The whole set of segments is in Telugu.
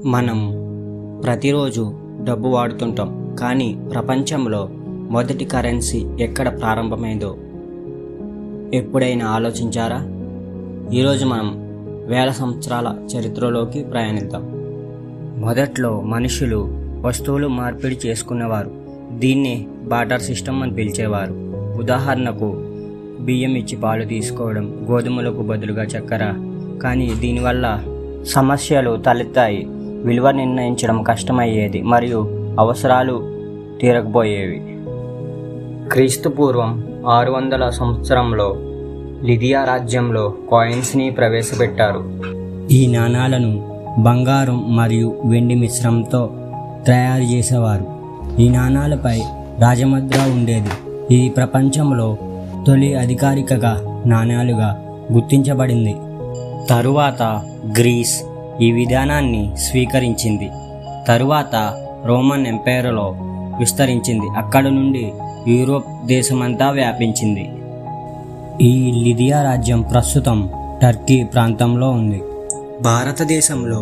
మనం ప్రతిరోజు డబ్బు వాడుతుంటాం, కానీ ప్రపంచంలో మొదటి కరెన్సీ ఎక్కడ ప్రారంభమైందో ఎప్పుడైనా ఆలోచించారా? ఈరోజు మనం వేల సంవత్సరాల చరిత్రలోకి ప్రయాణిద్దాం. మొదట్లో మనుషులు వస్తువులు మార్పిడి చేసుకునేవారు. దీన్ని బార్టర్ సిస్టమ్ అని పిలిచేవారు. ఉదాహరణకు బియ్యం ఇచ్చి పాలు తీసుకోవడం, గోధుమలకు బదులుగా చక్కెర. కానీ దీనివల్ల సమస్యలు తలెత్తాయి. విలువ నిర్ణయించడం కష్టమయ్యేది మరియు అవసరాలు తీరకపోయేవి. క్రీస్తు పూర్వం 600 సంవత్సరంలో లిదియా రాజ్యంలో కాయిన్స్ని ప్రవేశపెట్టారు. ఈ నాణాలను బంగారం మరియు వెండి మిశ్రమంతో తయారు చేసేవారు. ఈ నాణాలపై రాజముద్ర ఉండేది. ఇది ప్రపంచంలో తొలి అధికారిక నాణాలుగా గుర్తించబడింది. తరువాత గ్రీస్ ఈ విధానాన్ని స్వీకరించింది. తరువాత రోమన్ ఎంపైర్లో విస్తరించింది. అక్కడి నుండి యూరోప్ దేశమంతా వ్యాపించింది. ఈ లిదియా రాజ్యం ప్రస్తుతం టర్కీ ప్రాంతంలో ఉంది. భారతదేశంలో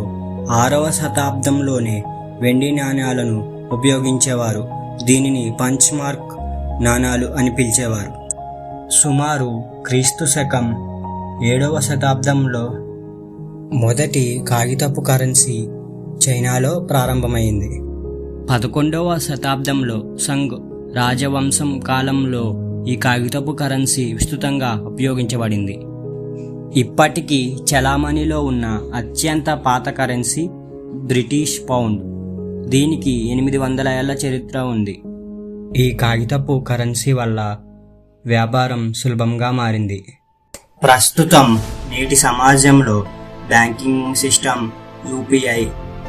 6వ శతాబ్దంలోనే వెండి నాణాలను ఉపయోగించేవారు. దీనిని పంచ్ మార్క్ నాణాలు అని పిలిచేవారు. సుమారు క్రీస్తు శకం 7వ శతాబ్దంలో మొదటి కాగితపు కరెన్సీ చైనాలో ప్రారంభమైంది. 11వ శతాబ్దంలో సంగ్ రాజవంశం కాలంలో ఈ కాగితపు కరెన్సీ విస్తృతంగా ఉపయోగించబడింది. ఇప్పటికీ చలామణిలో ఉన్న అత్యంత పాత కరెన్సీ బ్రిటిష్ పౌండ్. దీనికి 800 ఏళ్ల చరిత్ర ఉంది. ఈ కాగితపు కరెన్సీ వల్ల వ్యాపారం సులభంగా మారింది. ప్రస్తుతం నేటి సమాజంలో banking system, UPI,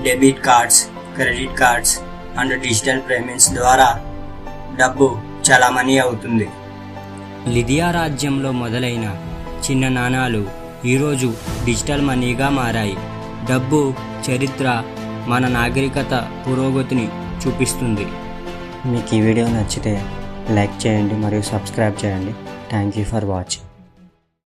debit cards, credit cards and digital payments ద్వారా డబ్బు చలామణి అవుతుంది. లిదియా రాజ్యంలో మొదలైన చిన్న నాణాలు ఈరోజు డిజిటల్ మనీగా మారాయి. డబ్బు చరిత్ర మన నాగరికత పురోగతిని చూపిస్తుంది. మీకు ఈ వీడియో నచ్చితే లైక్ చేయండి మరియు సబ్స్క్రైబ్ చేయండి. Thank you for watching.